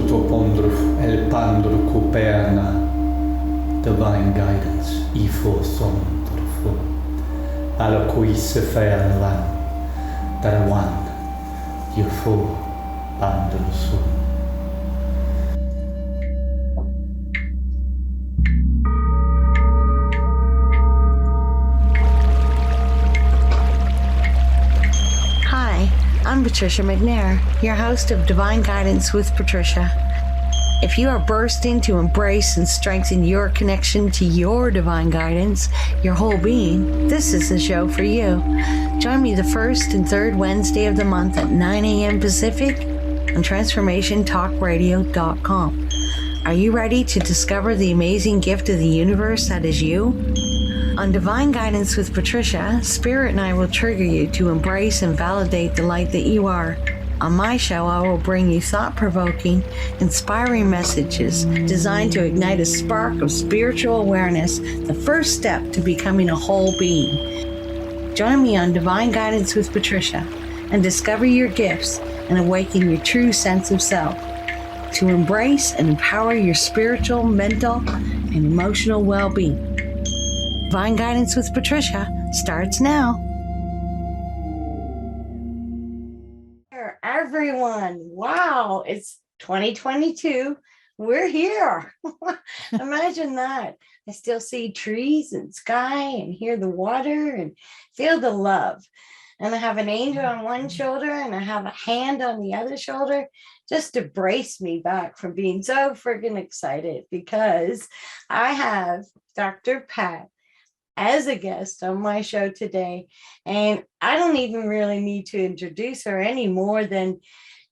Sutopondruf El Pandru Kuperna, divine guidance, ifo sondrufo, alocui sefer lan, darawan, yufo pandrusu. Hi, I'm Patricia McNair, your host of Divine Guidance with Patricia. If you are bursting to embrace and strengthen your connection to your divine guidance, your whole being, this is the show for you. Join me the first and third Wednesday of the month at 9 a.m. Pacific on transformationtalkradio.com. Are you ready to discover the amazing gift of the universe that is you? On Divine Guidance with Patricia, Spirit and I will trigger you to embrace and validate the light that you are. On my show, I will bring you thought-provoking, inspiring messages designed to ignite a spark of spiritual awareness, the first step to becoming a whole being. Join me on Divine Guidance with Patricia and discover your gifts and awaken your true sense of self to embrace and empower your spiritual, mental, and emotional well-being. Divine Guidance with Patricia starts now. Everyone, wow, it's 2022. We're here. Imagine that. I still see trees and sky and hear the water and feel the love. And I have an angel on one shoulder and I have a hand on the other shoulder just to brace me back from being so freaking excited because I have Dr. Pat as a guest on my show today. And I don't even really need to introduce her any more than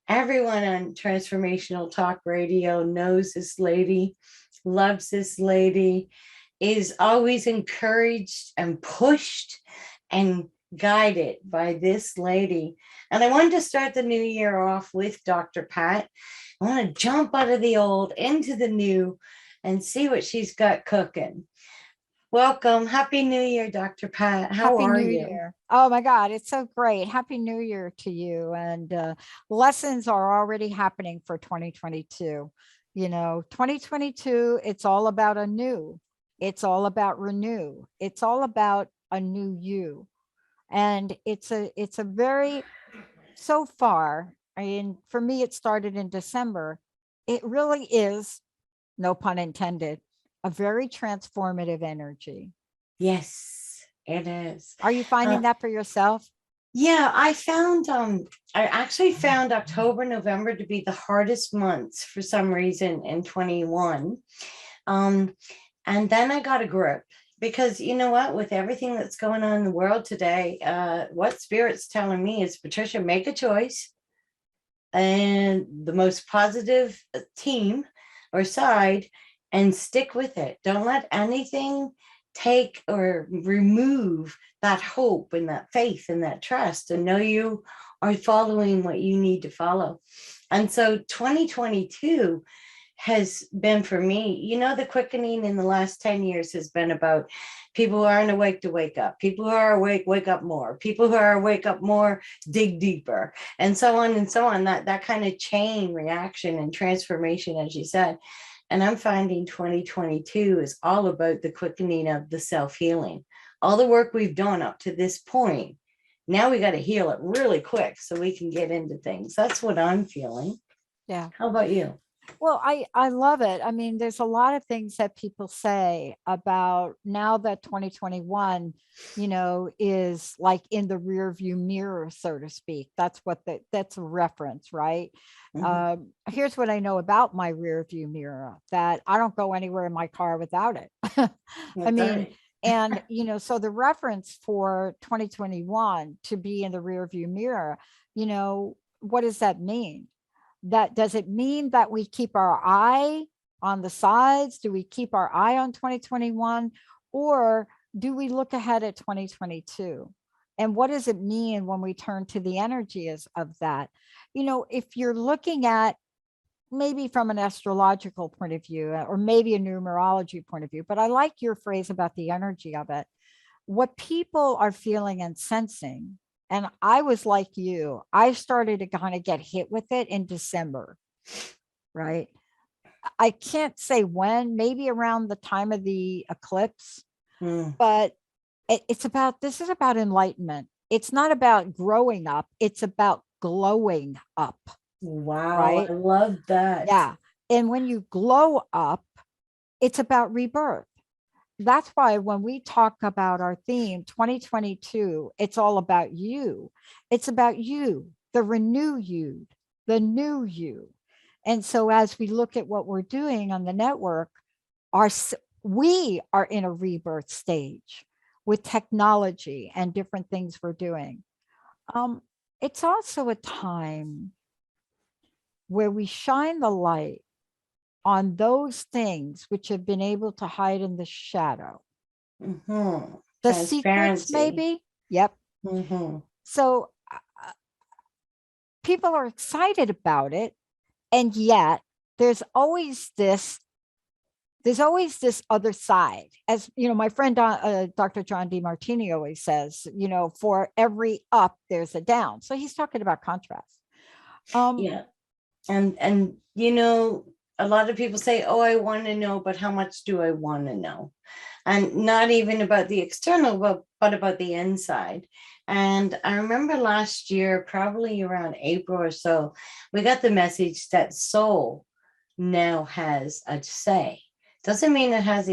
everyone on Transformational Talk Radio knows this lady, loves this lady, is always encouraged and pushed and guided by this lady. And I wanted to start the new year off with Dr. Pat. I want to jump out of the old into the new and see what she's got cooking. Welcome. Happy New Year, Dr. Pat. How are you? Happy New Year. Oh my God, it's so great. Happy New Year to you. And lessons are already happening for 2022. You know, 2022, it's all about a new. It's all about renew. It's all about a new you. And it's a very, so far, I mean, for me, it started in December. It really is, no pun intended, a very transformative energy. Yes, it is. Are you finding that for yourself? Yeah, I actually found October, November to be the hardest months for some reason in 21. And then I got a grip because you know what, with everything that's going on in the world today, what Spirit's telling me is, Patricia, make a choice. And the most positive team or side, and stick with it. Don't let anything take or remove that hope and that faith and that trust, and know you are following what you need to follow. And so 2022 has been for me, you know, the quickening in the last 10 years has been about people who aren't awake to wake up, people who are awake, wake up more, people who are wake up more, dig deeper, and so on and so on. That kind of chain reaction and transformation, as you said. And I'm finding 2022 is all about the quickening of the self-healing. All the work we've done up to this point, now we got to heal it really quick so we can get into things. That's what I'm feeling. Yeah. How about you? Well, I love it. I mean, there's a lot of things that people say about now that 2021, you know, is like in the rear view mirror, so to speak. That's a reference, right? Mm-hmm. Here's what I know about my rear view mirror, that I don't go anywhere in my car without it. I mean, and, you know, so the reference for 2021 to be in the rear view mirror, you know, what does that mean? That does it mean that we keep our eye on the sides? Do we keep our eye on 2021? Or do we look ahead at 2022? And what does it mean when we turn to the energies of that? You know, if you're looking at maybe from an astrological point of view, or maybe a numerology point of view, but I like your phrase about the energy of it. What people are feeling and sensing, and I was like you, I started to kind of get hit with it in December. right? I can't say when, maybe around the time of the eclipse, but this is about enlightenment. It's not about growing up, it's about glowing up. Wow, right? I love that. Yeah. And when you glow up, it's about rebirth. That's why when we talk about our theme 2022, it's all about you. It's about you, the renew you, the new you. And so as we look at what we're doing on the network, we are in a rebirth stage with technology and different things we're doing. It's also a time where we shine the light on those things which have been able to hide in the shadow. The secrets, maybe. Yep. So people are excited about it. And yet there's always this other side. As you know, my friend Dr. John DeMartini always says, you know, for every up, there's a down. So he's talking about contrast. Yeah. And you know, a lot of people say, oh, I want to know, but how much do I want to know? And not even about the external, but about the inside. And I remember last year, probably around April or so, we got the message that soul now has a say. Doesn't mean it has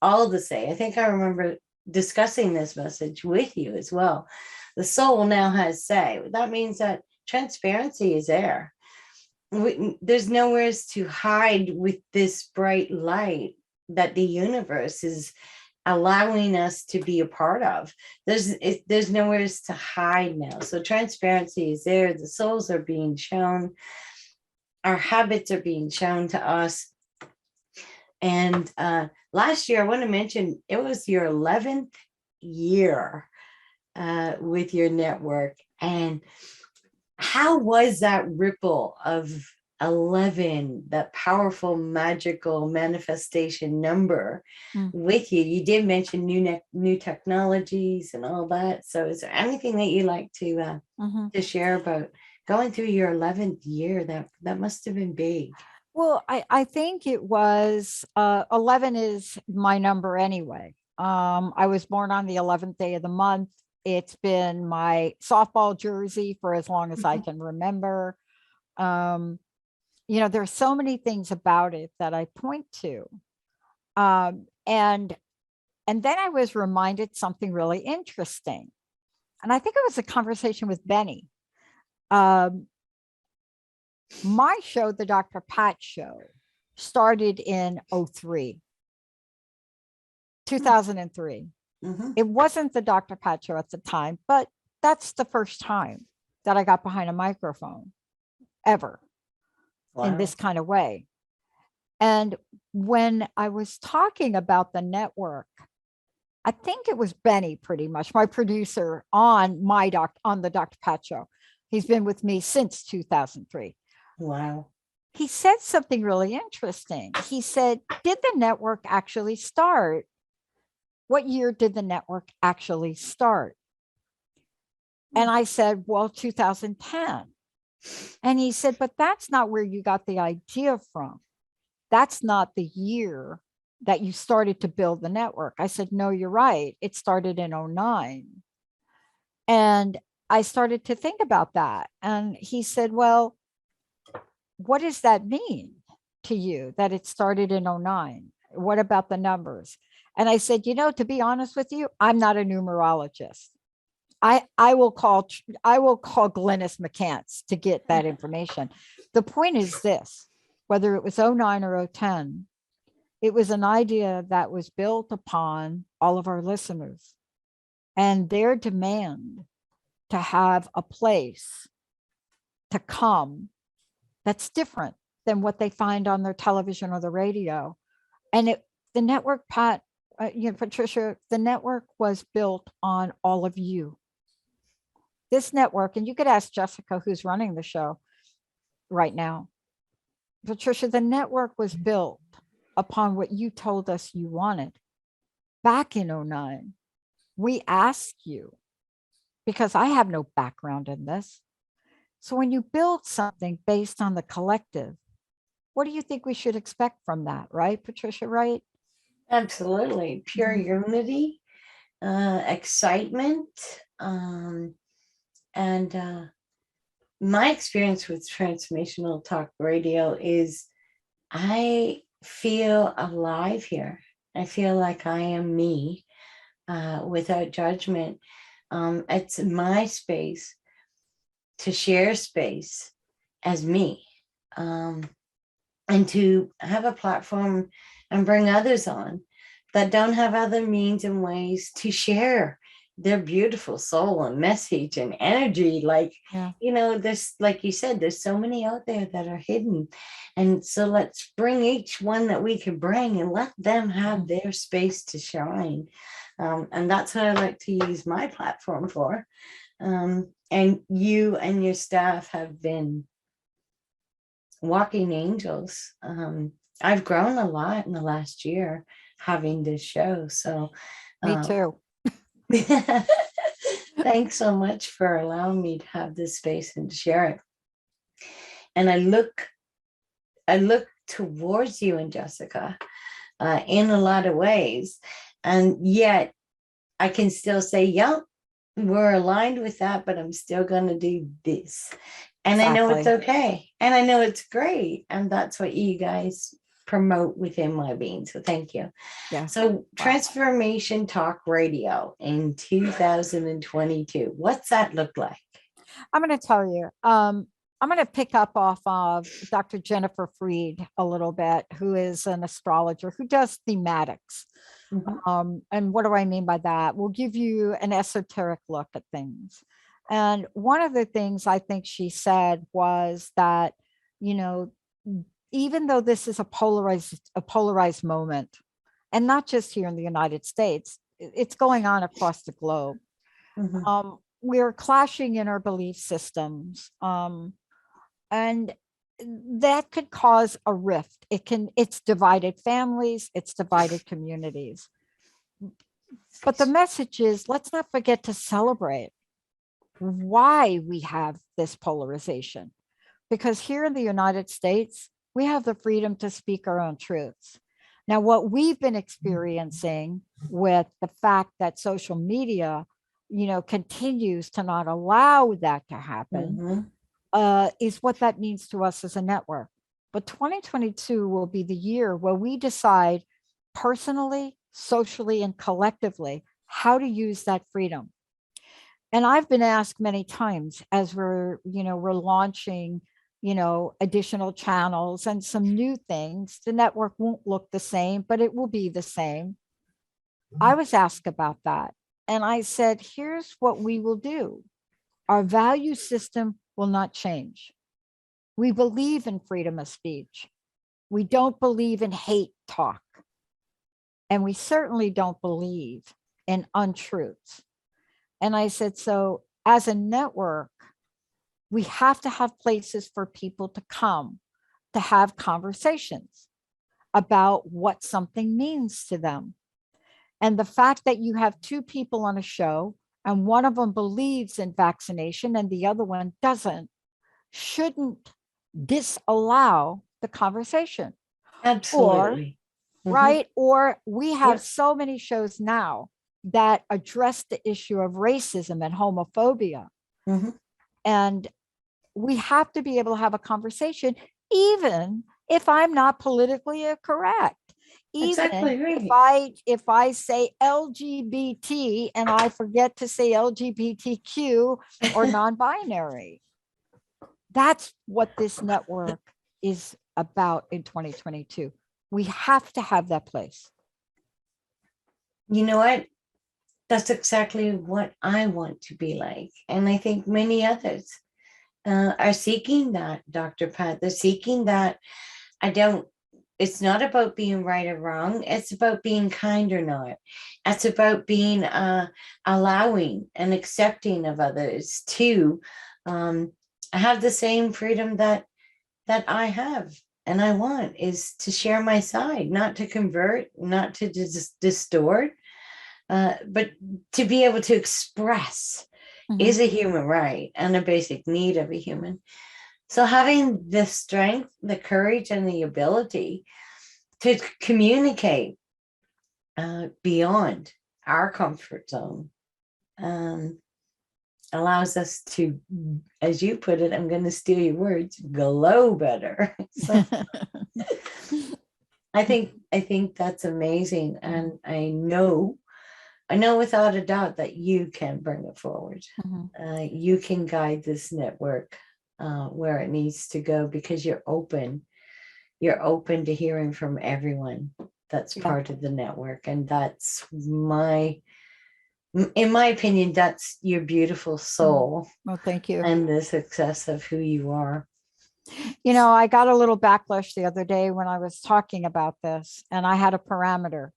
all the say. I think I remember discussing this message with you as well. The soul now has say. That means that transparency is there. There's nowhere to hide with this bright light that the universe is allowing us to be a part of. There's nowhere to hide now. So transparency is there. The souls are being shown. Our habits are being shown to us. And last year, I want to mention, it was your 11th year with your network. And how was that ripple of 11, that powerful, magical manifestation number with you? You did mention new technologies and all that. So is there anything that you like to share about going through your 11th year? That must have been big. Well, I think it was 11 is my number anyway. I was born on the 11th day of the month. It's been my softball jersey for as long as I can remember. You know, there's so many things about it that I point to. And then I was reminded something really interesting. And I think it was a conversation with Benny. My show, the Dr. Pat Show, started in 2003. It wasn't the Dr. Pat Show at the time, but that's the first time that I got behind a microphone ever in this kind of way. And when I was talking about the network, I think it was Benny, pretty much my producer on the Dr. Pat Show. He's been with me since 2003. Wow. He said something really interesting. He said, did the network actually start? What year did the network actually start? And I said, well, 2010. And he said, but that's not where you got the idea from. That's not the year that you started to build the network. I said, no, you're right. It started in 2009. And I started to think about that. And he said, well, what does that mean to you that it started in 2009? What about the numbers? And I said, you know, to be honest with you, I'm not a numerologist. I will call Glynis McCants to get that information. The point is this, whether it was 2009 or 2010, it was an idea that was built upon all of our listeners and their demand to have a place to come that's different than what they find on their television or the radio. And the network, Patricia, the network was built on all of you. This network, and you could ask Jessica, who's running the show right now. Patricia, the network was built upon what you told us you wanted. Back in 2009, we asked you, because I have no background in this. So when you build something based on the collective, what do you think we should expect from that? Right, Patricia, right? Absolutely. Pure Mhm. unity, excitement. And my experience with transformational talk radio is I feel alive here. I feel like I am me without judgment. It's my space to share space as me, and to have a platform and bring others on that don't have other means and ways to share their beautiful soul and message and energy. Like, Yeah. there's, like you said, there's so many out there that are hidden. And so let's bring each one that we can bring and let them have their space to shine. And that's what I like to use my platform for. And you and your staff have been walking angels. I've grown a lot in the last year having this show. So Me too. thanks so much for allowing me to have this space and to share it. And I look towards you and Jessica in a lot of ways. And yet I can still say, yep, we're aligned with that, but I'm still going to do this. And I know it's okay. And I know it's great. And that's what you guys promote within my being. So thank you. Yeah. So Transformation Talk Radio in 2022. What's that look like? I'm going to tell you. I'm going to pick up off of Dr. Jennifer Freed a little bit, who is an astrologer who does thematics. Mhm. And what do I mean by that? We'll give you an esoteric look at things. And one of the things I think she said was that, even though this is a polarized moment, and not just here in the United States, it's going on across the globe. Mhm. We're clashing in our belief systems. And that could cause a rift. It's divided families, it's divided communities. But the message is, let's not forget to celebrate why we have this polarization. Because here in the United States, we have the freedom to speak our own truths. Now, what we've been experiencing with the fact that social media, continues to not allow that to happen, Mhm. is what that means to us as a network. But 2022 will be the year where we decide personally, socially, and collectively how to use that freedom. And I've been asked many times as we're launching, additional channels and some new things. The network won't look the same, but it will be the same. I was asked about that. And I said, here's what we will do. Our value system will not change. We believe in freedom of speech. We don't believe in hate talk. And we certainly don't believe in untruths. And I said, so as a network, we have to have places for people to come to have conversations about what something means to them. And the fact that you have two people on a show and one of them believes in vaccination and the other one doesn't, shouldn't disallow the conversation. Absolutely. Or, right? Or we have so many shows now that address the issue of racism and homophobia. And we have to be able to have a conversation, even if I'm not politically correct. Even if I say LGBT and I forget to say LGBTQ or non-binary. That's what this network is about in 2022. We have to have that place. You know what? That's exactly what I want to be like. And I think many others are seeking that, Dr. Pat. They're seeking that. It's not about being right or wrong. It's about being kind or not. It's about being allowing and accepting of others to have the same freedom that I have and I want, is to share my side, not to convert, not to distort, but to be able to express is a human right and a basic need of a human. So having the strength, the courage, and the ability to communicate beyond our comfort zone allows us to, as you put it, I'm going to steal your words, glow better. So I think that's amazing, and I know without a doubt that you can bring it forward. You can guide this network where it needs to go, because you're open to hearing from everyone that's part of the network. And that's in my opinion, that's your beautiful soul. Well, thank you. And the success of who you are. You know, I got a little backlash the other day when I was talking about this, and I had a parameter,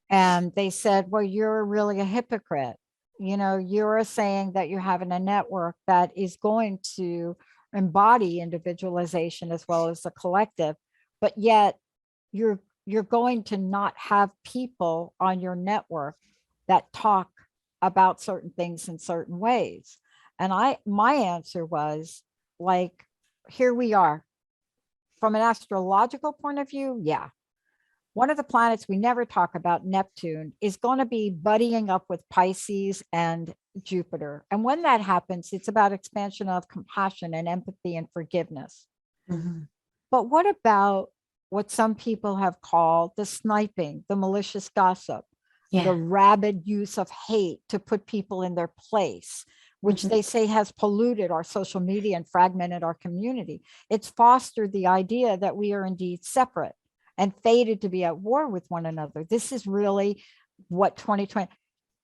and they said, well, you're really a hypocrite. You know, you're saying that you're having a network that is going to embody individualization as well as the collective, but yet you're going to not have people on your network that talk about certain things in certain ways. And my answer was, like, here we are. From an astrological point of view, yeah. One of the planets we never talk about, Neptune, is going to be buddying up with Pisces and Jupiter. And when that happens, it's about expansion of compassion and empathy and forgiveness. But what about what some people have called the sniping, the malicious gossip, the rabid use of hate to put people in their place, which they say has polluted our social media and fragmented our community? It's fostered the idea that we are indeed separate and fated to be at war with one another. This is really what 2020,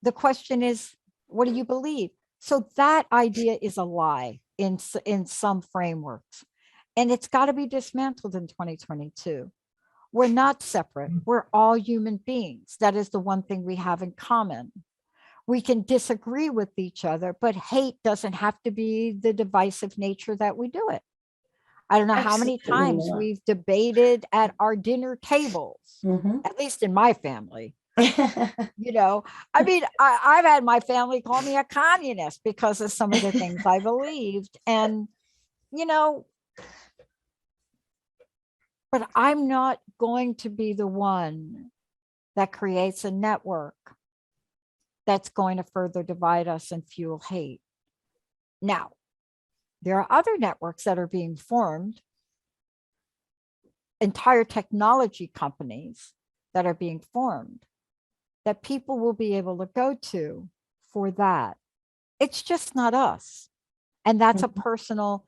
the question is, what do you believe? So that idea is a lie in some frameworks, and it's got to be dismantled in 2022. We're not separate. We're all human beings. That is the one thing we have in common. We can disagree with each other, but hate doesn't have to be the divisive nature that we do it. I don't know how many times we've debated at our dinner tables, at least in my family. You know, I mean, I've had my family call me a communist because of some of the things I believed. And, you know, but I'm not going to be the one that creates a network that's going to further divide us and fuel hate. Now, there are other networks that are being formed, entire technology companies that are being formed, that people will be able to go to for that. It's just not us. And that's a personal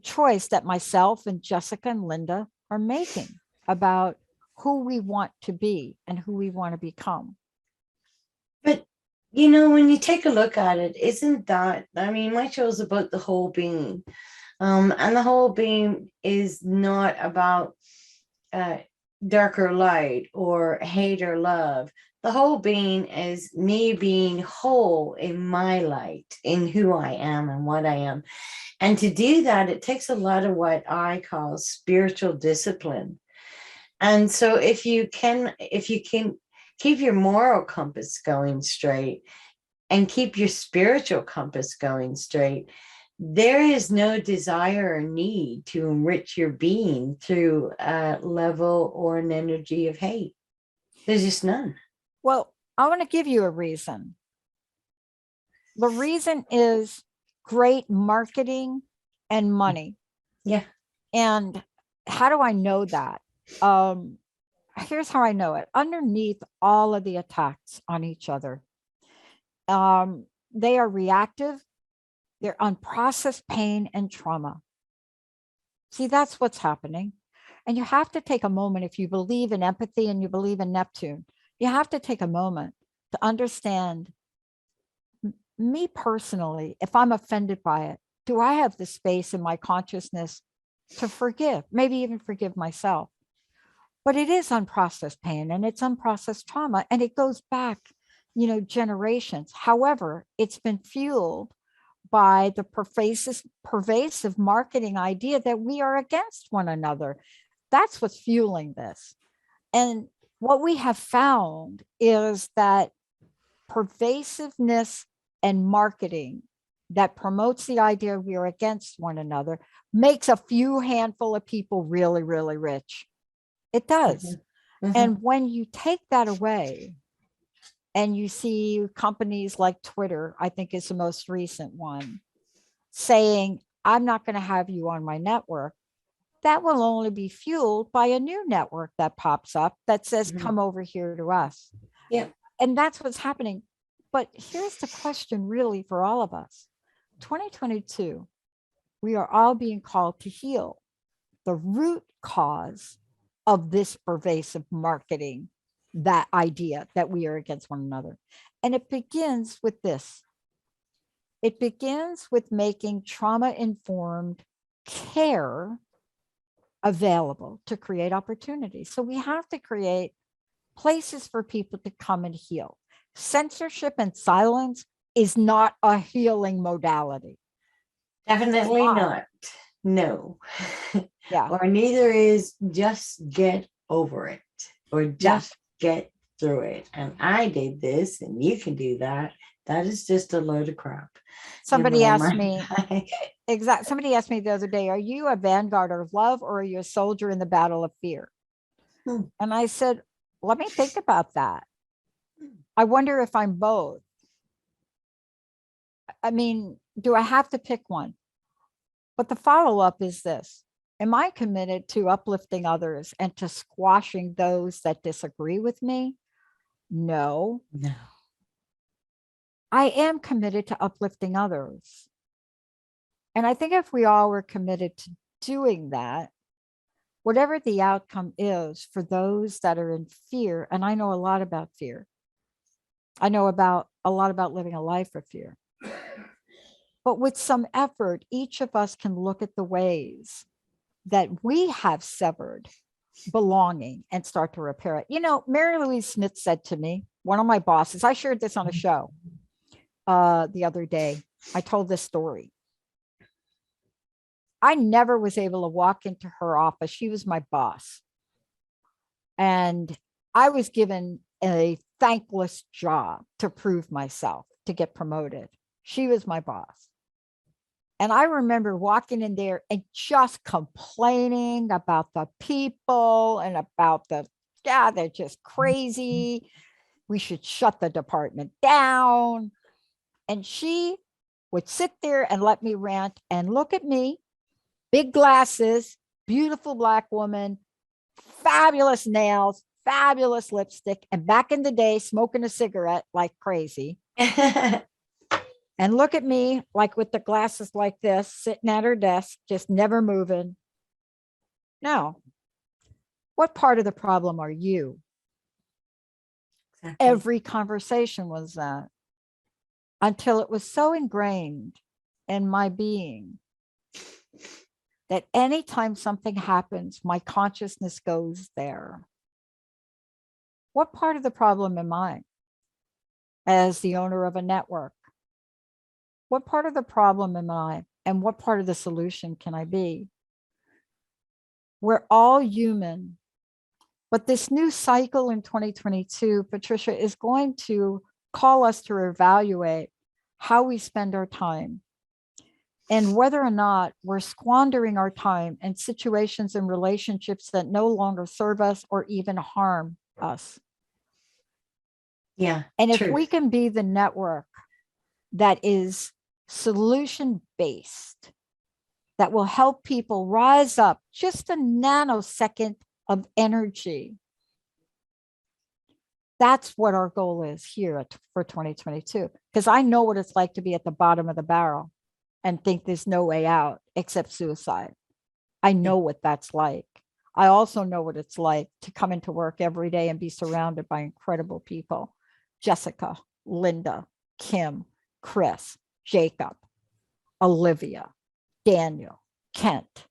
choice that myself and Jessica and Linda are making about who we want to be and who we want to become. But, you know, when you take a look at it, isn't that, I mean, my show is about the whole being. And the whole being is not about dark or light or hate or love. The whole being is me being whole in my light, in who I am and what I am. And to do that, it takes a lot of what I call spiritual discipline. And so if you can keep your moral compass going straight and keep your spiritual compass going straight, there is no desire or need to enrich your being through a level or an energy of hate. There's just none. Well, I want to give you a reason. The reason is great marketing and money. Yeah. And how do I know that? Here's how I know it. Underneath all of the attacks on each other, they are reactive. They're unprocessed pain and trauma. See, that's what's happening. And you have to take a moment, if you believe in empathy and you believe in Neptune, you have to take a moment to understand, me personally, if I'm offended by it, do I have the space in my consciousness to forgive, maybe even forgive myself? But it is unprocessed pain and it's unprocessed trauma, and it goes back, you know, generations. However, it's been fueled by the pervasive marketing idea that we are against one another. That's what's fueling this. And what we have found is that pervasiveness and marketing that promotes the idea we are against one another makes a few handful of people really, really rich. It does. And when you take that away and you see companies like Twitter, I think is the most recent one, saying, I'm not going to have you on my network, that will only be fueled by a new network that pops up that says, come over here to us. Yeah. And that's what's happening. But here's the question really for all of us. 2022, we are all being called to heal the root cause of this pervasive marketing, that idea that we are against one another. And it begins with this. It begins with making trauma-informed care available to create opportunities. So we have to create places for people to come and heal. Censorship and silence is not a healing modality. Definitely not. No. Yeah. Or neither is just get over it or just get through it. And I did this and you can do that. That is just a load of crap. Somebody asked me, somebody asked me the other day, are you a vanguard of love or are you a soldier in the battle of fear? And I said, let me think about that. I wonder if I'm both. I mean, do I have to pick one? But the follow-up is this. Am I committed to uplifting others and to squashing those that disagree with me? No. No. I am committed to uplifting others. And I think if we all were committed to doing that, whatever the outcome is for those that are in fear, and I know a lot about fear. I know a lot about living a life of fear. But with some effort, each of us can look at the ways that we have severed belonging and start to repair it. You know, Mary Louise Smith said to me, one of my bosses, I shared this on a show the other day. I told this story. I never was able to walk into her office. She was my boss. And I was given a thankless job to prove myself, to get promoted. She was my boss. And I remember walking in there and just complaining about the people and about they're just crazy. We should shut the department down. And she would sit there and let me rant and look at me, big glasses, beautiful Black woman, fabulous nails, fabulous lipstick. And back in the day, smoking a cigarette like crazy. And look at me, like with the glasses like this, sitting at her desk, just never moving. No. What part of the problem are you? Exactly. Every conversation was that, until it was so ingrained in my being that anytime something happens, my consciousness goes there. What part of the problem am I as the owner of a network? What part of the problem am I? And what part of the solution can I be? We're all human. But this new cycle in 2022, Patricia, is going to call us to evaluate how we spend our time and whether or not we're squandering our time in situations and relationships that no longer serve us or even harm us. Yeah. And if we can be the network that is solution-based, that will help people rise up just a nanosecond of energy. That's what our goal is here for 2022. Because I know what it's like to be at the bottom of the barrel and think there's no way out except suicide. I know what that's like. I also know what it's like to come into work every day and be surrounded by incredible people. Jessica, Linda, Kim, Chris, Jacob, Olivia, Daniel, Kent,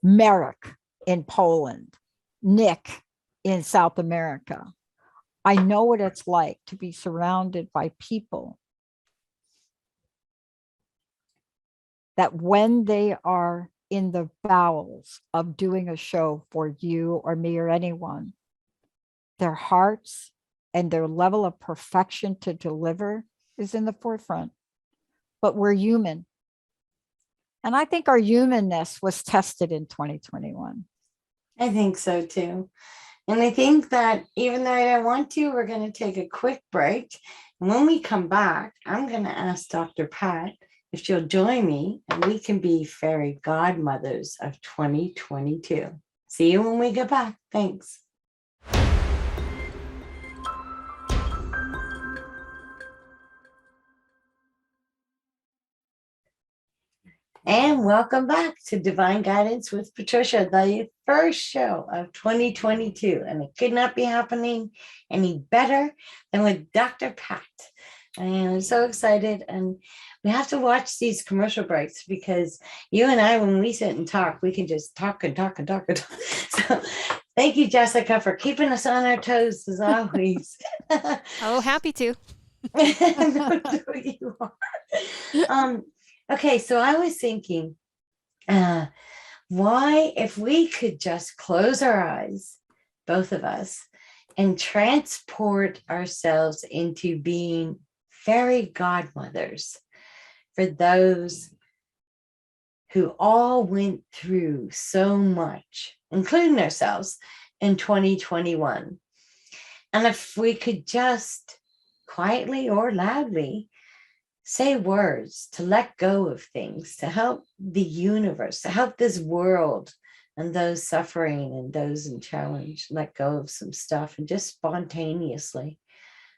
Merrick in Poland, Nick in South America. I know what it's like to be surrounded by people that when they are in the bowels of doing a show for you or me or anyone, their hearts and their level of perfection to deliver is in the forefront. but we're human. And I think our humanness was tested in 2021. I think so too. And I think that even though I don't want to, we're going to take a quick break. And when we come back, I'm going to ask Dr. Pat if she'll join me and we can be fairy godmothers of 2022. See you when we get back. Thanks. And welcome back to Divine Guidance with Patricia, the first show of 2022. And it could not be happening any better than with Dr. Pat. And I'm so excited. And we have to watch these commercial breaks because you and I, when we sit and talk, we can just talk and talk and talk and talk. So thank you, Jessica, for keeping us on our toes as always. Oh, happy to. No, you are. Okay, so I was thinking, why, if we could just close our eyes, both of us, and transport ourselves into being fairy godmothers for those who all went through so much, including ourselves, in 2021. And if we could just quietly or loudly say words to let go of things, to help the universe, to help this world and those suffering and those in challenge, let go of some stuff and just spontaneously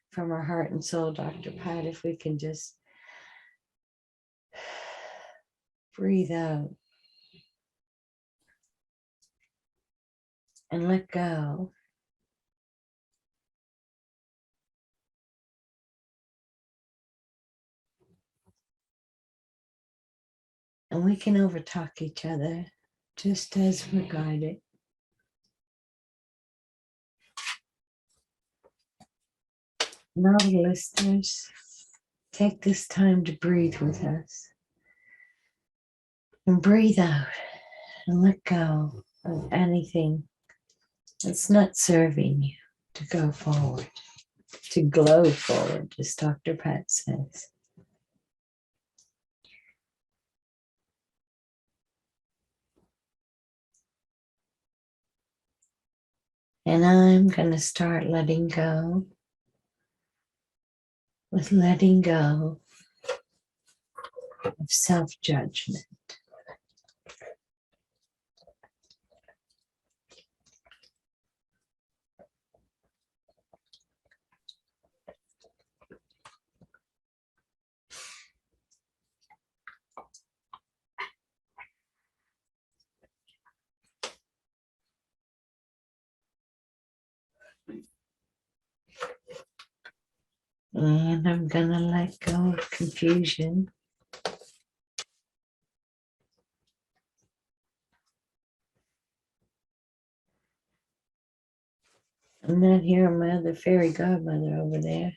from our heart and soul, Dr. Pat, if we can just breathe out and let go. And we can overtalk each other just as we're guided. And all the listeners, take this time to breathe with us. And breathe out and let go of anything that's not serving you to go forward, to glow forward, as Dr. Pat says. And I'm going to start letting go, with letting go of self-judgment. And I'm going to let go of confusion. I'm not hearing my other fairy godmother over there.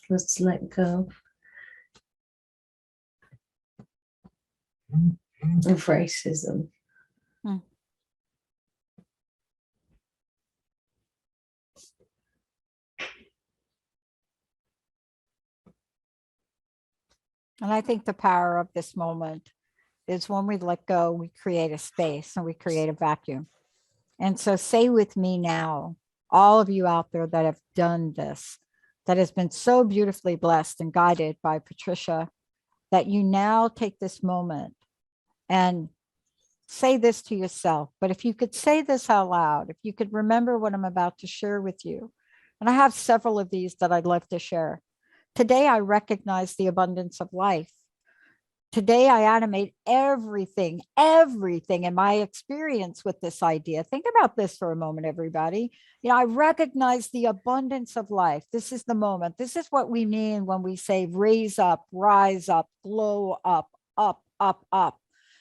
Let's let go of racism. And I think the power of this moment is when we let go, we create a space and we create a vacuum. And so say with me now, all of you out there that have done this, that has been so beautifully blessed and guided by Patricia, that you now take this moment and say this to yourself. But if you could say this out loud, if you could remember what I'm about to share with you, and I have several of these that I'd love to share. Today, I recognize the abundance of life. Today, I animate everything in my experience with this idea. Think about this for a moment, everybody. You know, I recognize the abundance of life. This is the moment. This is what we mean when we say raise up, rise up, glow up, up, up, up.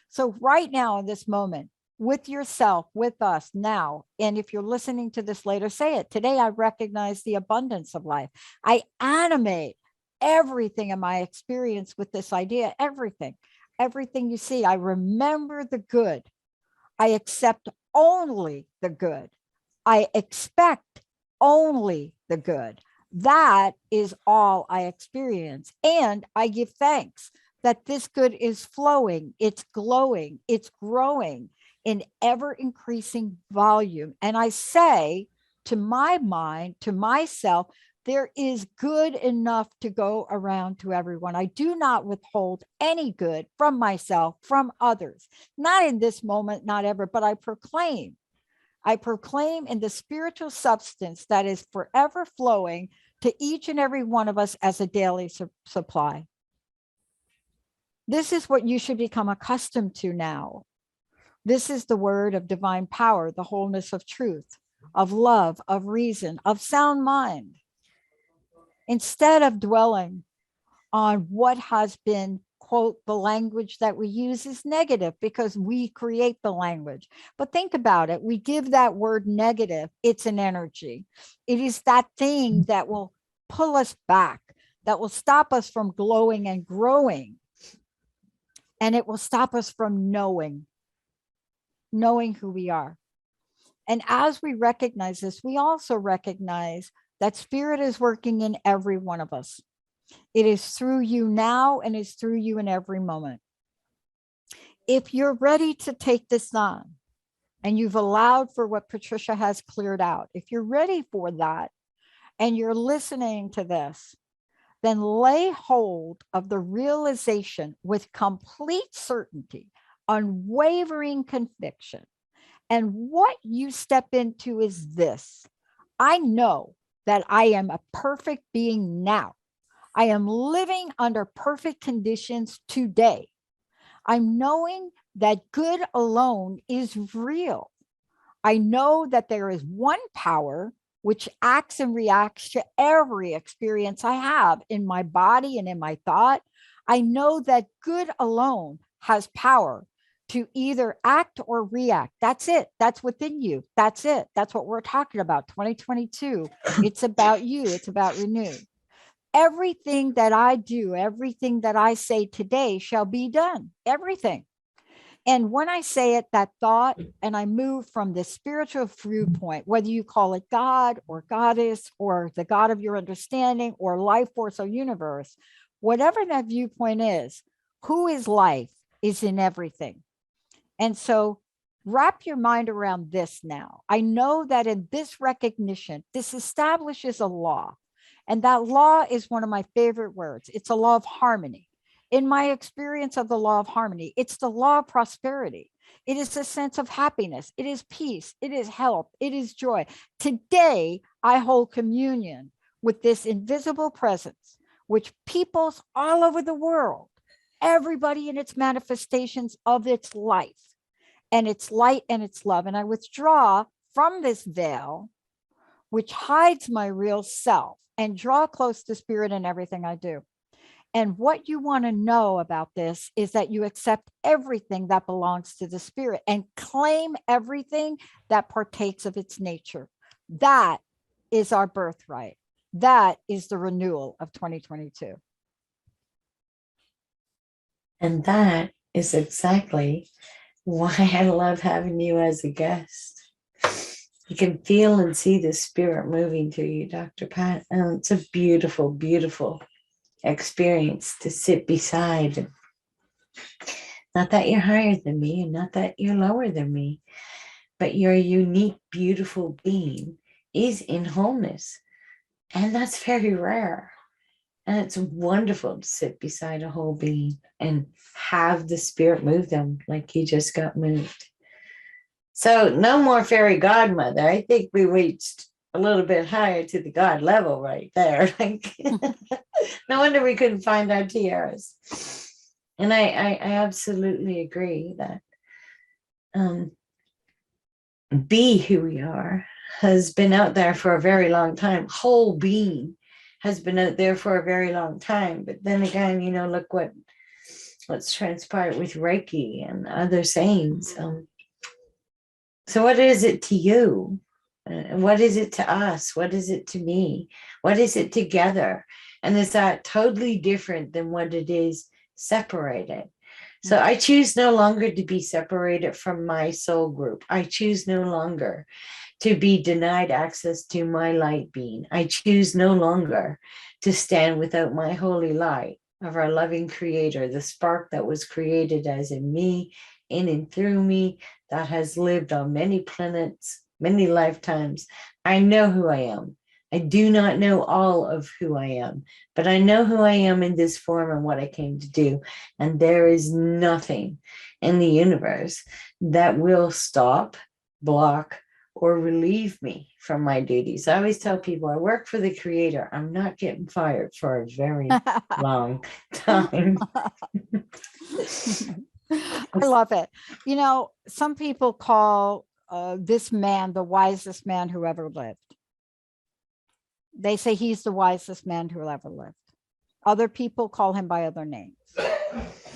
So right now in this moment, with yourself, with us now, and if you're listening to this later, say it. Today, I recognize the abundance of life. I animate everything in my experience with this idea, everything you see, I remember the good. I accept only the good. I expect only the good. That is all I experience. And I give thanks that this good is flowing, it's glowing, it's growing in ever increasing volume. And I say to my mind, to myself, there is good enough to go around to everyone. I do not withhold any good from myself, from others, not in this moment, not ever, but I proclaim in the spiritual substance that is forever flowing to each and every one of us as a daily supply. This is what you should become accustomed to now. This is the word of divine power, the wholeness of truth, of love, of reason, of sound mind. Instead of dwelling on what has been, quote, the language that we use is negative because we create the language. But think about it. We give that word negative. It's an energy. It is that thing that will pull us back, that will stop us from glowing and growing. And it will stop us from knowing who we are. And as we recognize this, we also recognize that spirit is working in every one of us. It is through you now and is through you in every moment. If you're ready to take this on and you've allowed for what Patricia has cleared out, if you're ready for that and you're listening to this, then lay hold of the realization with complete certainty, unwavering conviction. And what you step into is this: I know that I am a perfect being now. I am living under perfect conditions today. I'm knowing that good alone is real. I know that there is one power which acts and reacts to every experience I have in my body and in my thought. I know that good alone has power to either act or react. That's it. That's within you. That's it. That's what we're talking about. 2022. It's about you. It's about renew. Everything that I do, everything that I say today shall be done. Everything. And when I say it, that thought, and I move from the spiritual viewpoint, whether you call it God or goddess or the God of your understanding or life force or universe, whatever that viewpoint is, who is life is in everything. And so wrap your mind around this now. I know that in this recognition, this establishes a law. And that law is one of my favorite words. It's a law of harmony. In my experience of the law of harmony, it's the law of prosperity. It is a sense of happiness. It is peace. It is health. It is joy. Today, I hold communion with this invisible presence, which peoples all over the world, everybody in its manifestations of its life and its light and its love. And I withdraw from this veil, which hides my real self, and draw close to spirit in everything I do. And what you want to know about this is that you accept everything that belongs to the spirit and claim everything that partakes of its nature. That is our birthright. That is the renewal of 2022. And that is exactly why I love having you as a guest. You can feel and see the spirit moving through you, Dr. Pat. And it's a beautiful, beautiful experience to sit beside. Not that you're higher than me and not that you're lower than me, but your unique, beautiful being is in wholeness. And that's very rare. And it's wonderful to sit beside a whole being and have the spirit move them like you just got moved. So no more fairy godmother. I think we reached a little bit higher to the God level right there. Like, no wonder we couldn't find our tiaras. And I absolutely agree that be who we are has been out there for a very long time. Whole being has been out there for a very long time. But then again, you know, look what's transpired with Reiki and other sayings. So what is it to you? What is it to us? What is it to me? What is it together? And is that totally different than what it is separated? So I choose no longer to be separated from my soul group. I choose no longer to be denied access to my light being. I choose no longer to stand without my holy light of our loving creator, the spark that was created as in me, in and through me, that has lived on many planets, many lifetimes. I know who I am. I do not know all of who I am, but I know who I am in this form and what I came to do. And there is nothing in the universe that will stop, block, or relieve me from my duties. I always tell people I work for the creator. I'm not getting fired for a very long time. I love it. You know, some people call this man the wisest man who ever lived. They say he's the wisest man who ever lived. Other people call him by other names.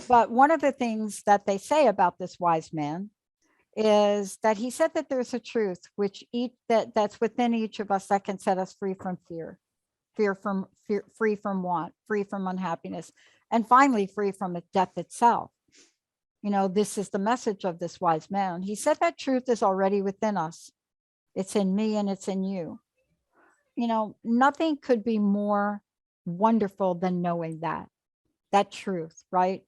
But one of the things that they say about this wise man is that he said that there's a truth which that's within each of us that can set us free from fear, free from want, free from unhappiness, and finally free from death itself. You know, this is the message of this wise man. He said that truth is already within us. It's in me and it's in you. You know, nothing could be more wonderful than knowing that truth, right?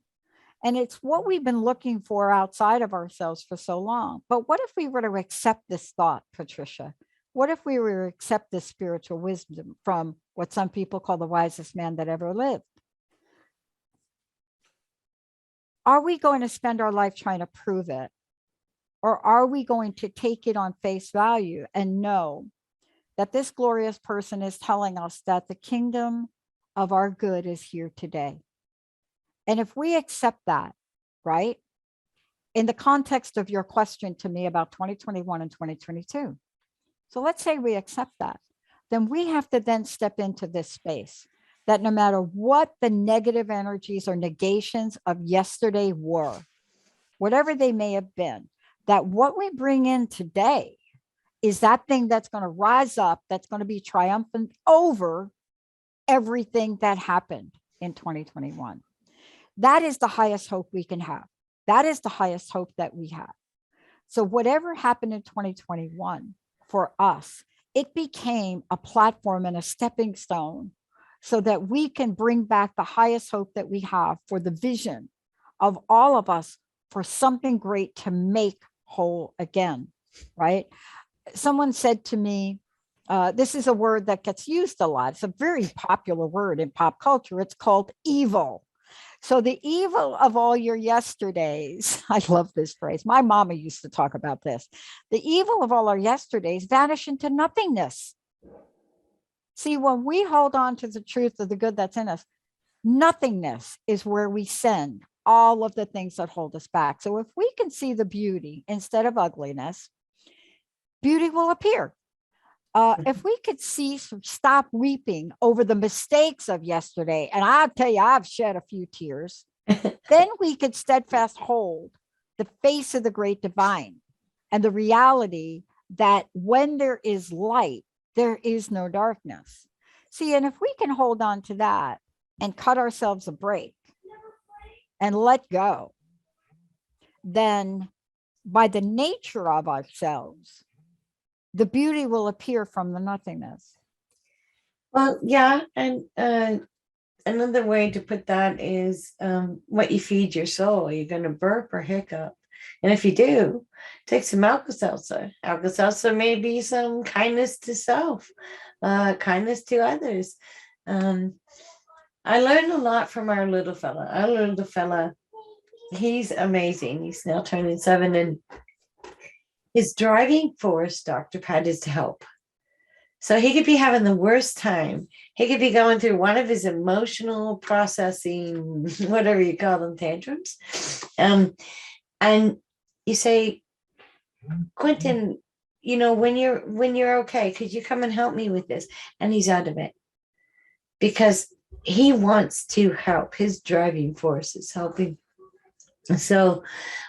And it's what we've been looking for outside of ourselves for so long. But what if we were to accept this thought, Patricia? What if we were to accept this spiritual wisdom from what some people call the wisest man that ever lived? Are we going to spend our life trying to prove it? Or are we going to take it on face value and know that this glorious person is telling us that the kingdom of our good is here today? And if we accept that, right, in the context of your question to me about 2021 and 2022, so let's say we accept that, then we have to then step into this space that no matter what the negative energies or negations of yesterday were, whatever they may have been, that what we bring in today is that thing that's going to rise up, that's going to be triumphant over everything that happened in 2021. That is the highest hope we can have. That is the highest hope that we have. So whatever happened in 2021 for us, it became a platform and a stepping stone so that we can bring back the highest hope that we have for the vision of all of us for something great to make whole again, right? Someone said to me, this is a word that gets used a lot. It's a very popular word in pop culture. It's called evil. So the evil of all your yesterdays, I love this phrase. My mama used to talk about this. The evil of all our yesterdays vanish into nothingness. See, when we hold on to the truth of the good that's in us, nothingness is where we send all of the things that hold us back. So if we can see the beauty instead of ugliness, beauty will appear. If we could stop weeping over the mistakes of yesterday, and I'll tell you, I've shed a few tears, then we could steadfast hold the face of the great divine and the reality that when there is light, there is no darkness. See, and if we can hold on to that and cut ourselves a break and let go, then by the nature of ourselves, the beauty will appear from the nothingness. Well, yeah. And another way to put that is what you feed your soul. You're going to burp or hiccup. And if you do, take some Alka-Seltzer. Alka-Seltzer may be some kindness to self, kindness to others. I learned a lot from our little fella. Our little fella, he's amazing. He's now turning 7, and his driving force, Dr. Pat, is to help. So he could be having the worst time. He could be going through one of his emotional processing, whatever you call them, tantrums. And you say, Quentin, you know, when you're okay, could you come and help me with this? And he's out of it because he wants to help. His driving force is helping. So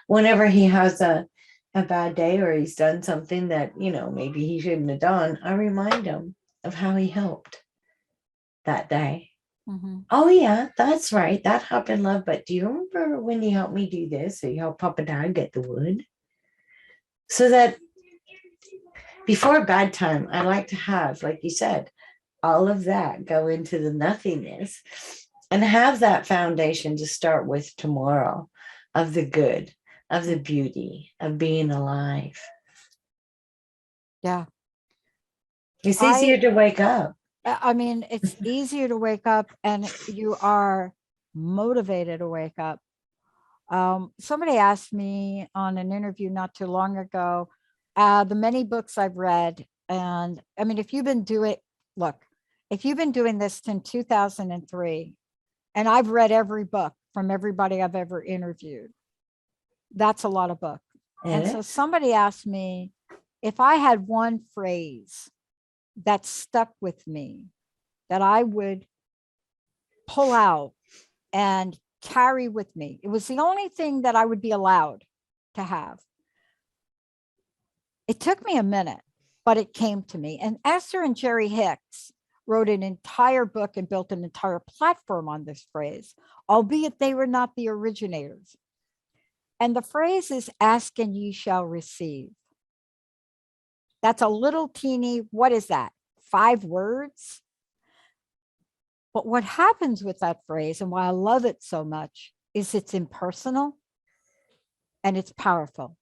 whenever he has a bad day or he's done something that, you know, maybe he shouldn't have done, I remind him of how he helped that day. Mhm. Oh, yeah, that's right. That happened, love. But do you remember when you helped me do this? Or you helped Papa Dad get the wood? So that before bedtime, I like to have, like you said, all of that go into the nothingness and have that foundation to start with tomorrow of the good, of the beauty, of being alive. Yeah. It's easier to wake up. I mean, it's easier to wake up and you are motivated to wake up. Somebody asked me on an interview not too long ago, the many books I've read. And I mean, if you've been doing this since 2003, and I've read every book from everybody I've ever interviewed, that's a lot of books. And so somebody asked me if I had one phrase that stuck with me that I would pull out and carry with me. It was the only thing that I would be allowed to have. It took me a minute, but it came to me. And Esther and Jerry Hicks wrote an entire book and built an entire platform on this phrase, albeit they were not the originators. And the phrase is, ask and ye shall receive. That's a little teeny, what is that? 5 words? But what happens with that phrase, and why I love it so much, is it's impersonal and it's powerful.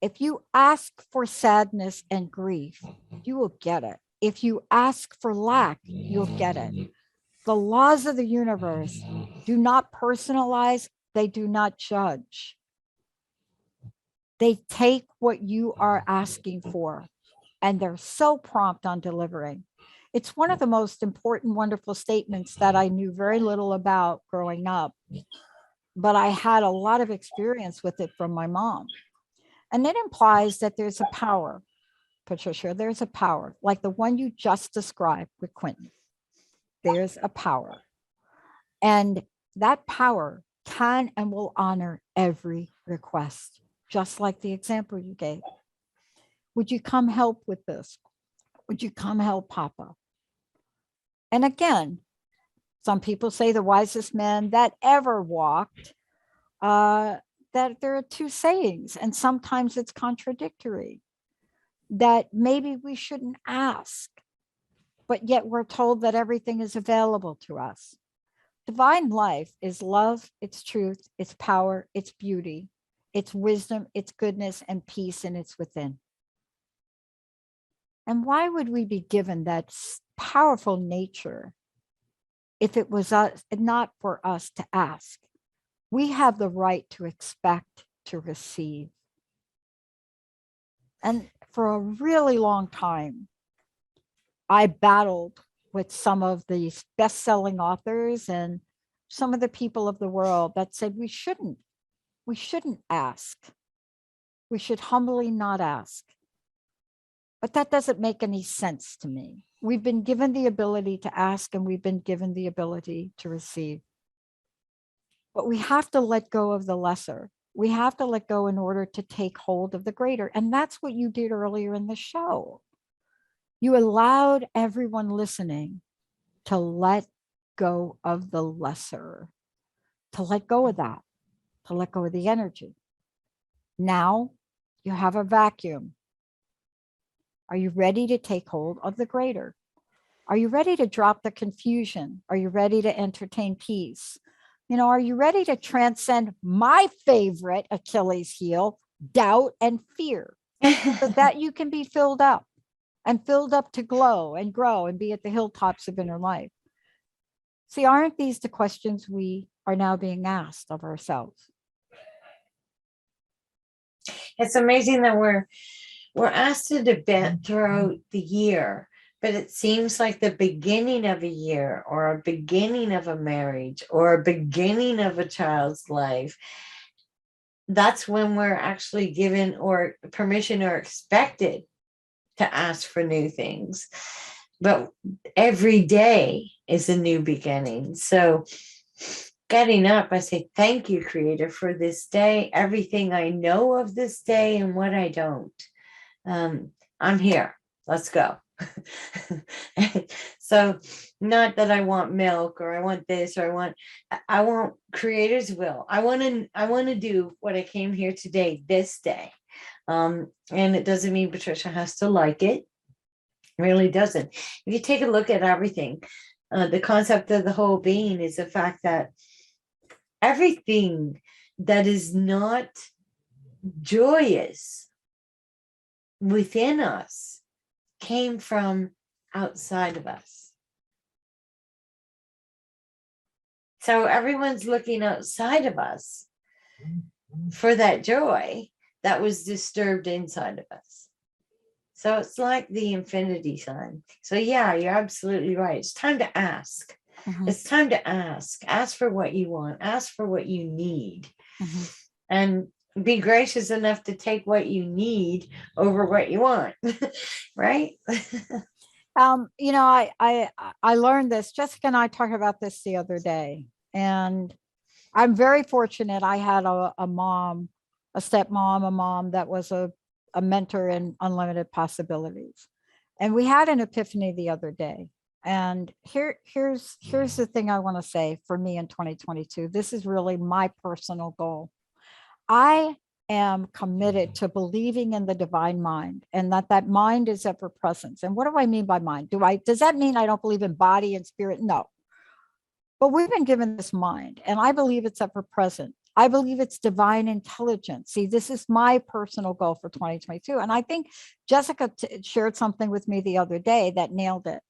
If you ask for sadness and grief, you will get it. If you ask for lack, you'll get it. The laws of the universe do not personalize, they do not judge. They take what you are asking for, and they're so prompt on delivering. It's one of the most important, wonderful statements that I knew very little about growing up, but I had a lot of experience with it from my mom. And it implies that there's a power, Patricia, there's a power, like the one you just described with Quentin. There's a power. And that power can and will honor every request, just like the example you gave. Would you come help with this? Would you come help Papa? And again, some people say the wisest man that ever walked, that there are 2 sayings, and sometimes it's contradictory, that maybe we shouldn't ask, but yet we're told that everything is available to us. Divine life is love, it's truth, it's power, it's beauty, it's wisdom, it's goodness and peace, and it's within. And why would we be given that powerful nature if it was not for us to ask? We have the right to expect to receive. And for a really long time, I battled with some of these best-selling authors and some of the people of the world that said we shouldn't ask. We should humbly not ask. But that doesn't make any sense to me. We've been given the ability to ask, and we've been given the ability to receive. But we have to let go of the lesser. We have to let go in order to take hold of the greater. And that's what you did earlier in the show. You allowed everyone listening to let go of the lesser, to let go of that, to let go of the energy. Now you have a vacuum. Are you ready to take hold of the greater? Are you ready to drop the confusion? Are you ready to entertain peace? Are you ready to transcend my favorite Achilles heel, doubt and fear, so that you can be filled up to glow and grow and be at the hilltops of inner life? See, aren't these the questions we are now being asked of ourselves? It's amazing that we're asked to debate throughout the year, but it seems like the beginning of a year or a beginning of a marriage or a beginning of a child's life, that's when we're actually given or permission or expected to ask for new things. But every day is a new beginning. So getting up, I say, thank you, Creator, for this day, everything I know of this day and what I don't. I'm here. Let's go. So not that I want milk or I want this or I want creator's will. I want to do what I came here today, this day. And it doesn't mean Patricia has to like it. It really doesn't. If you take a look at everything, the concept of the whole being is the fact that everything that is not joyous within us came from outside of us. So everyone's looking outside of us for that joy that was disturbed inside of us. So it's like the infinity sign. So yeah, you're absolutely right. It's time to ask. Mhm. It's time to ask. Ask for what you want. Ask for what you need. Mhm. And be gracious enough to take what you need over what you want. Right? You know, I learned this. Jessica and I talked about this the other day, and I'm very fortunate. I had a mom, a stepmom, a mom that was a mentor in Unlimited Possibilities, and we had an epiphany the other day. And here's the thing I want to say for me in 2022. This is really my personal goal. I am committed to believing in the divine mind, and that mind is ever present. And what do I mean by mind? Does that mean I don't believe in body and spirit? No. But we've been given this mind, and I believe it's ever present. I believe it's divine intelligence. See, this is my personal goal for 2022. And I think Jessica shared something with me the other day that nailed it.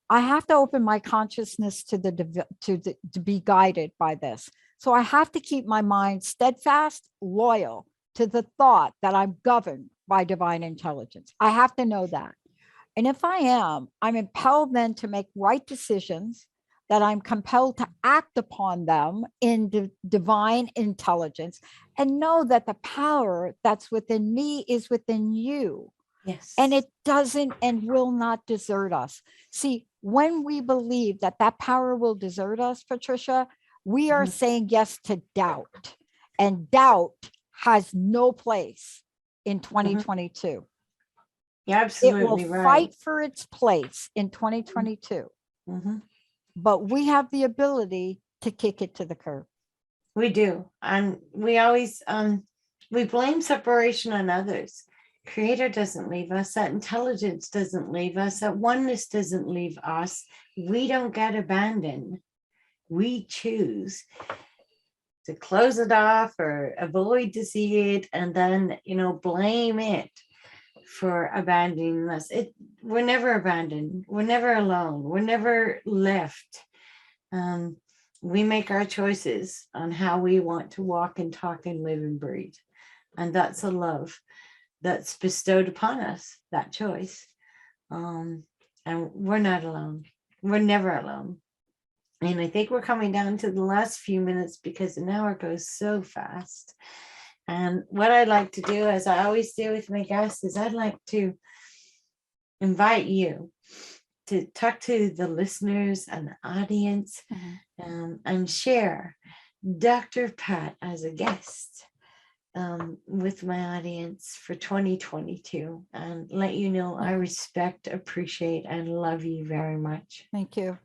I have to open my consciousness to to be guided by this. So I have to keep my mind steadfast, loyal to the thought that I'm governed by divine intelligence. I have to know that. And if I am, I'm impelled then to make right decisions, that I'm compelled to act upon them in divine intelligence, and know that the power that's within me is within you. Yes. And it doesn't and will not desert us. See, when we believe that power will desert us, Patricia, we are saying yes to doubt. And doubt has no place in 2022. You're It will absolutely right. fight for its place in 2022. But we have the ability to kick it to the curb. We do. And we always we blame separation on others. Creator doesn't leave us. That intelligence doesn't leave us. That oneness doesn't leave us. We don't get abandoned. We choose to close it off or avoid to see it, and then, blame it for abandoning us. We're never abandoned. We're never alone. We're never left. We make our choices on how we want to walk and talk and live and breathe. And that's a love that's bestowed upon us, that choice. And we're not alone. We're never alone. And I think we're coming down to the last few minutes because an hour goes so fast. And what I'd like to do, as I always do with my guests, is I'd like to invite you to talk to the listeners and the audience and share Dr. Pat as a guest with my audience for 2022, and let you know I respect, appreciate, and love you very much. Thank you.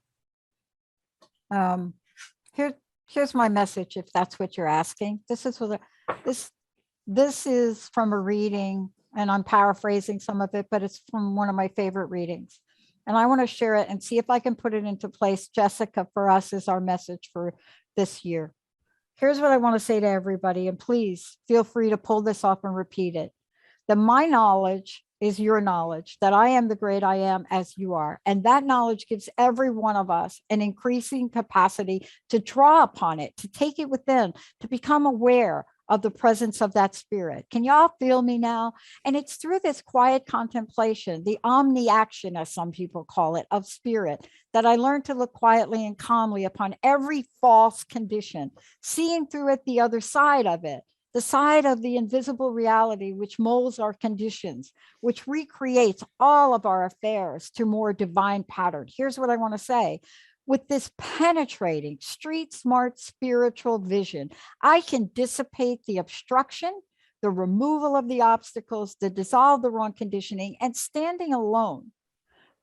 Here's my message, if that's what you're asking. This is from a reading, and I'm paraphrasing some of it, but it's from one of my favorite readings. And I want to share it and see if I can put it into place. Jessica, for us, is our message for this year. Here's what I want to say to everybody, and please feel free to pull this off and repeat it. That my knowledge is your knowledge, that I am the great I am as you are. And that knowledge gives every one of us an increasing capacity to draw upon it, to take it within, to become aware of the presence of that spirit. Can y'all feel me now? And it's through this quiet contemplation, the omni-action, as some people call it, of spirit, that I learned to look quietly and calmly upon every false condition, seeing through it the other side of it, the side of the invisible reality which molds our conditions, which recreates all of our affairs to more divine pattern. Here's what I want to say. With this penetrating, street smart spiritual vision, I can dissipate the obstruction, the removal of the obstacles, the dissolve the wrong conditioning, and standing alone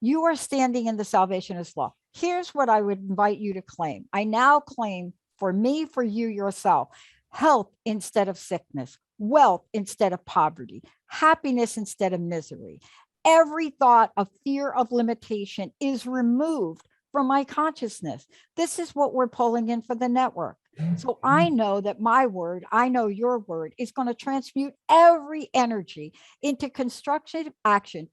You are standing in the salvationist law. Here's what I would invite you to claim. I now claim for me, for you, yourself, health instead of sickness, wealth instead of poverty, happiness instead of misery. Every thought of fear of limitation is removed from my consciousness. This is what we're pulling in for the network. So I know that my word, I know your word, is going to transmute every energy into constructive action.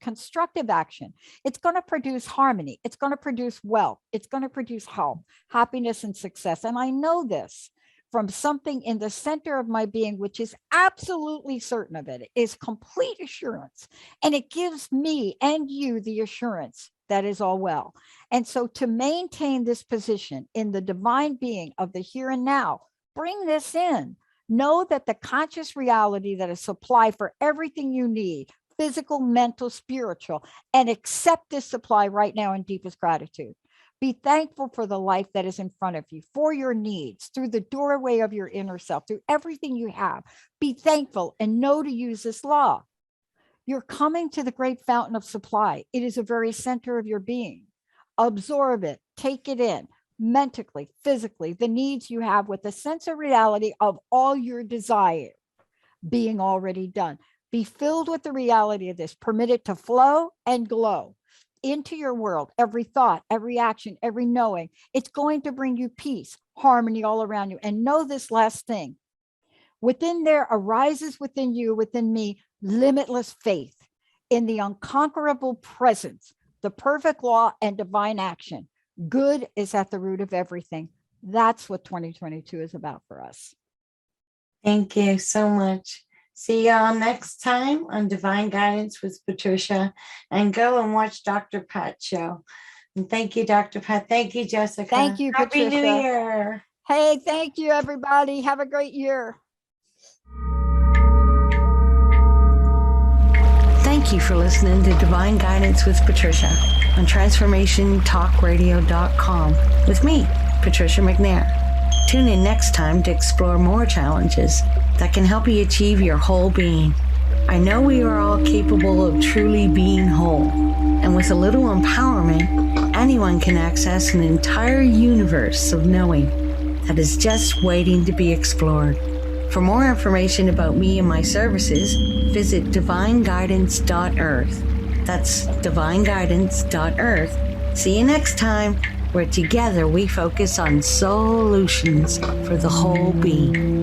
It's going to produce harmony. It's going to produce wealth. It's going to produce health, happiness, and success. And I know this from something in the center of my being, which is absolutely certain of it. It is complete assurance. And it gives me and you the assurance that is all well. And so to maintain this position in the divine being of the here and now, bring this in. Know that the conscious reality that is supply for everything you need, physical, mental, spiritual, and accept this supply right now in deepest gratitude. Be thankful for the life that is in front of you, for your needs, through the doorway of your inner self, through everything you have. Be thankful and know to use this law. You're coming to the great fountain of supply. It is a very center of your being. Absorb it, take it in, mentally, physically, the needs you have with a sense of reality of all your desire being already done. Be filled with the reality of this. Permit it to flow and glow into your world. Every thought, every action, every knowing, it's going to bring you peace, harmony all around you. And know this last thing. Within there arises within you, within me, limitless faith in the unconquerable presence, the perfect law and divine action. Good is at the root of everything. That's what 2022 is about for us. Thank you so much. See y'all next time on Divine Guidance with Patricia, and go and watch Dr. Pat's show. And thank you, Dr. Pat. Thank you, Jessica. Thank you, Happy Patricia. New Year. Hey, thank you, everybody. Have a great year. Thank you for listening to Divine Guidance with Patricia on TransformationTalkRadio.com with me, Patricia McNair. Tune in next time to explore more challenges that can help you achieve your whole being. I know we are all capable of truly being whole, and with a little empowerment, anyone can access an entire universe of knowing that is just waiting to be explored. For more information about me and my services, visit divineguidance.earth. That's divineguidance.earth. See you next time, where together we focus on solutions for the whole being.